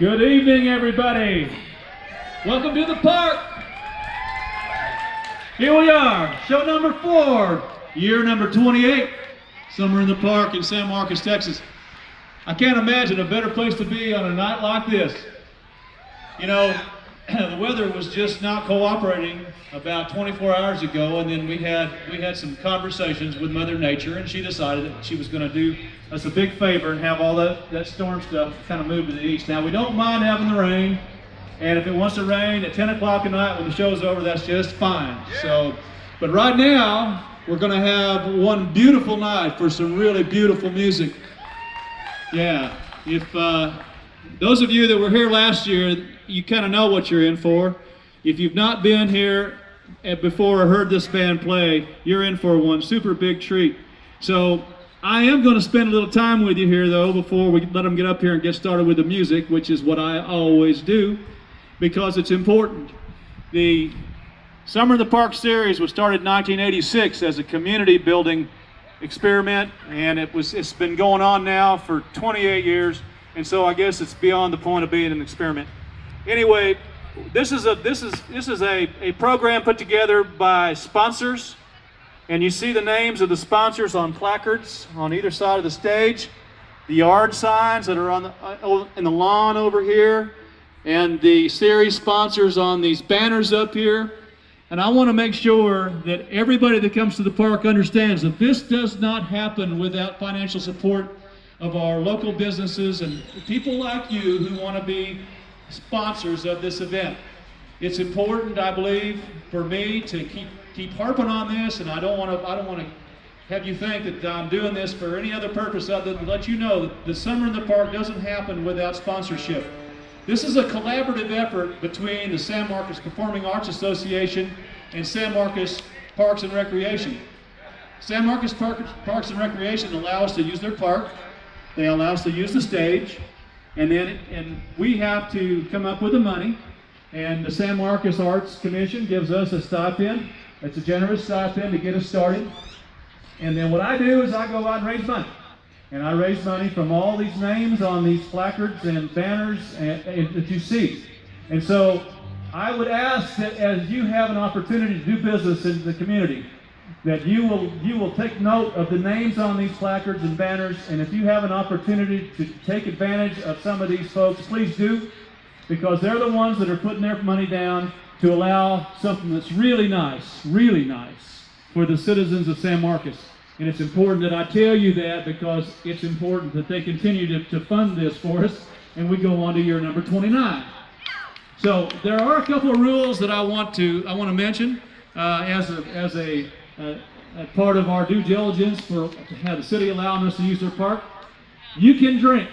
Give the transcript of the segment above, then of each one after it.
Good evening, everybody. Welcome to the park. Here we are, show number 4, year number 28, Summer in the Park in San Marcos, Texas. I can't imagine a better place to be on a night like this. You know, the weather was just not cooperating about 24 hours ago, and then we had some conversations with Mother Nature, and she decided that she was going to do us a big favor and have all that storm stuff kind of move to the east. Now, we don't mind having the rain, and if it wants to rain at 10 o'clock at night when the show's over, that's just fine. So, but right now, we're going to have one beautiful night for some really beautiful music. Yeah, if those of you that were here last year, you kind of know what you're in for. If you've not been here before or heard this band play, you're in for one super big treat. So I am going to spend a little time with you here, though, before we let them get up here and get started with the music, which is what I always do, because it's important. The Summer in the Park series was started in 1986 as a community building experiment, and it's been going on now for 28 years, and so I guess it's beyond the point of being an experiment. Anyway, this is a program put together by sponsors, and you see the names of the sponsors on placards on either side of the stage, the yard signs that are in the lawn over here, and the series sponsors on these banners up here. And I want to make sure that everybody that comes to the park understands that this does not happen without financial support of our local businesses and people like you who want to be sponsors of this event. It's important, I believe, for me to keep harping on this, and I don't want to have you think that I'm doing this for any other purpose other than to let you know that the Summer in the Park doesn't happen without sponsorship. This is a collaborative effort between the San Marcos Performing Arts Association and San Marcos Parks and Recreation. San Marcos Parks and Recreation allow us to use their park, they allow us to use the stage, and we have to come up with the money, and the San Marcos Arts Commission gives us a stipend. It's a generous stipend to get us started. And then what I do is I go out and raise money. And I raise money from all these names on these placards and banners that you see. And so I would ask that as you have an opportunity to do business in the community, that you will take note of the names on these placards and banners, and if you have an opportunity to take advantage of some of these folks, please do, because they're the ones that are putting their money down to allow something that's really nice for the citizens of San Marcos. And it's important that I tell you that because it's important that they continue to fund this for us, and we go on to year number 29. So there are a couple of rules that I want to mention as a part of our due diligence for the city allowing us to use their park. You can drink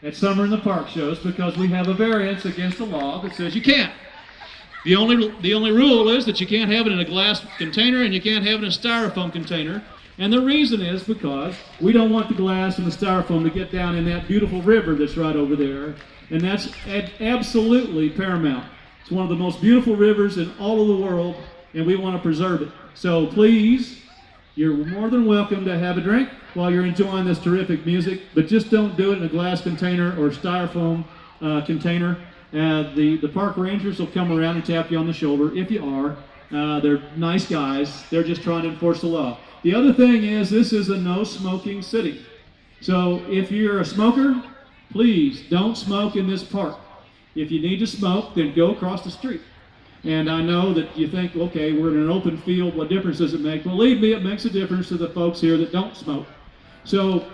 at Summer in the Park shows because we have a variance against the law that says you can't. The only rule is that you can't have it in a glass container and you can't have it in a styrofoam container. And the reason is because we don't want the glass and the styrofoam to get down in that beautiful river that's right over there. And that's absolutely paramount. It's one of the most beautiful rivers in all of the world, and we want to preserve it. So please, you're more than welcome to have a drink while you're enjoying this terrific music, but just don't do it in a glass container or styrofoam container. The park rangers will come around and tap you on the shoulder if you are. They're nice guys. They're just trying to enforce the law. The other thing is this is a no-smoking city. So if you're a smoker, please don't smoke in this park. If you need to smoke, then go across the street. And I know that you think, okay, we're in an open field, what difference does it make? Believe me, it makes a difference to the folks here that don't smoke. So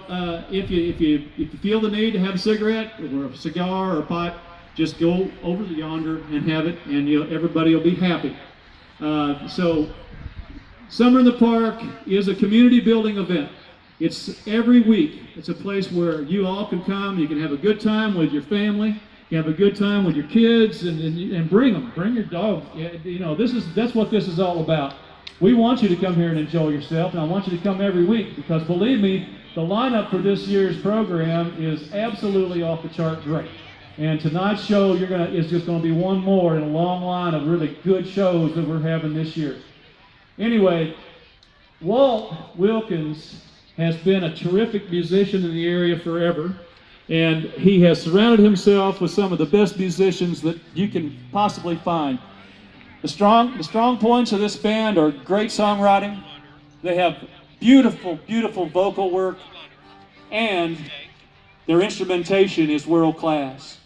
if you feel the need to have a cigarette or a cigar or a pipe, just go over to yonder and have it, and everybody will be happy. So Summer in the Park is a community building event. It's every week. It's a place where you all can come. You can have a good time with your family. You have a good time with your kids, and bring them. Bring your dog. You know, that's what this is all about. We want you to come here and enjoy yourself, and I want you to come every week because believe me, the lineup for this year's program is absolutely off the chart great. And tonight's show is just going to be one more in a long line of really good shows that we're having this year. Anyway, Walt Wilkins has been a terrific musician in the area forever. And he has surrounded himself with some of the best musicians that you can possibly find. The strong points of this band are great songwriting. They have beautiful, beautiful vocal work, and their instrumentation is world class.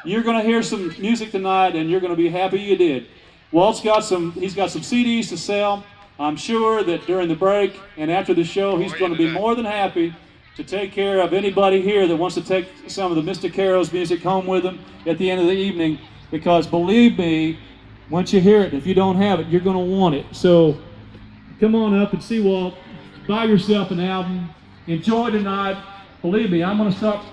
You're going to hear some music tonight, and you're going to be happy you did. Walt's got some CDs to sell. I'm sure that during the break and after the show, he's going to be more than happy to take care of anybody here that wants to take some of the Mystiqueros music home with them at the end of the evening, because believe me, once you hear it, if you don't have it, you're going to want it. So come on up and see Walt, buy yourself an album, enjoy tonight. Believe me, I'm going to stop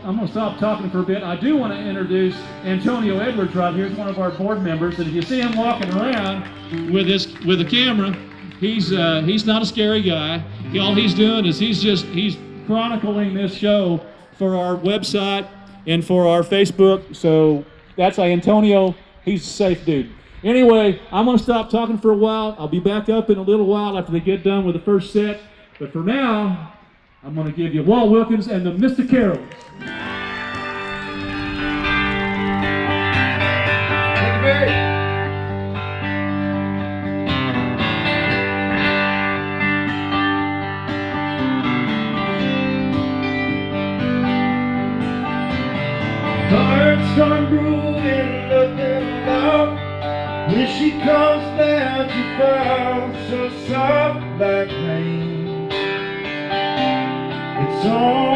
talking for a bit. I do want to introduce Antonio Edwards right here. He's one of our board members, and if you see him walking around with a camera, he's not a scary guy. All he's doing is he's chronicling this show for our website and for our Facebook. So that's Antonio. He's a safe dude. Anyway, I'm going to stop talking for a while. I'll be back up in a little while after they get done with the first set. But for now, I'm going to give you Walt Wilkins and the Mystiqueros. Thank you, Barry. Hearts are brewing, looking out. When she comes down, she falls so soft like rain. It's all